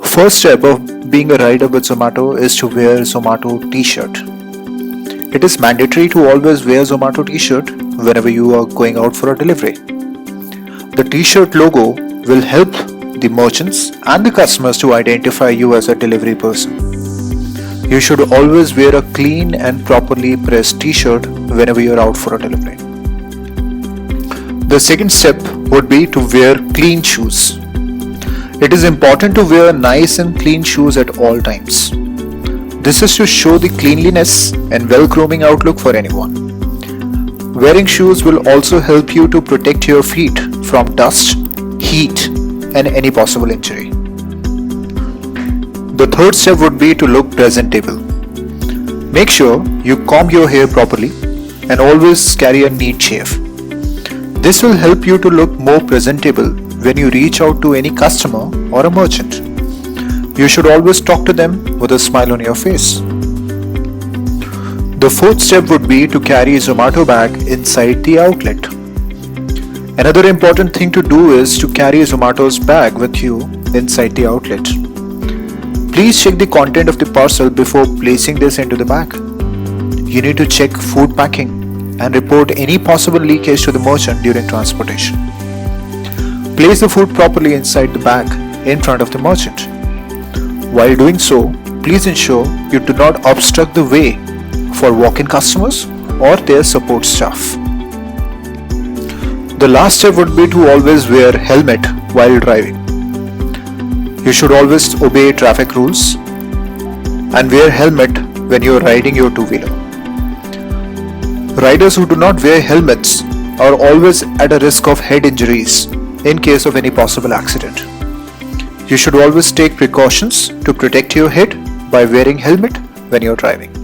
First step of being a rider with Zomato is to wear Zomato t-shirt. It is mandatory to always wear Zomato t-shirt whenever you are going out for a delivery. The t-shirt logo will help the merchants and the customers to identify you as a delivery person. You should always wear a clean and properly pressed t-shirt whenever you are out for a delivery. The second step would be to wear clean shoes. It is important to wear nice and clean shoes at all times. This is to show the cleanliness and well-grooming outlook for anyone. Wearing shoes will also help you to protect your feet from dust, heat, and any possible injury. The third step would be to look presentable. Make sure you comb your hair properly and always carry a neat shave. This will help you to look more presentable when you reach out to any customer or a merchant. You should always talk to them with a smile on your face. The fourth step would be to carry a Zomato bag inside the outlet. Another important thing to do is to carry Zomato's bag with you inside the outlet. Please check the content of the parcel before placing this into the bag. You need to check food packing and report any possible leakage to the merchant during transportation. Place the food properly inside the bag in front of the merchant. While doing so, please ensure you do not obstruct the way for walk-in customers or their support staff. The last step would be to always wear helmet while driving. You should always obey traffic rules and wear helmet when you are riding your two-wheeler. Riders who do not wear helmets are always at a risk of head injuries in case of any possible accident. You should always take precautions to protect your head by wearing helmet when you're driving.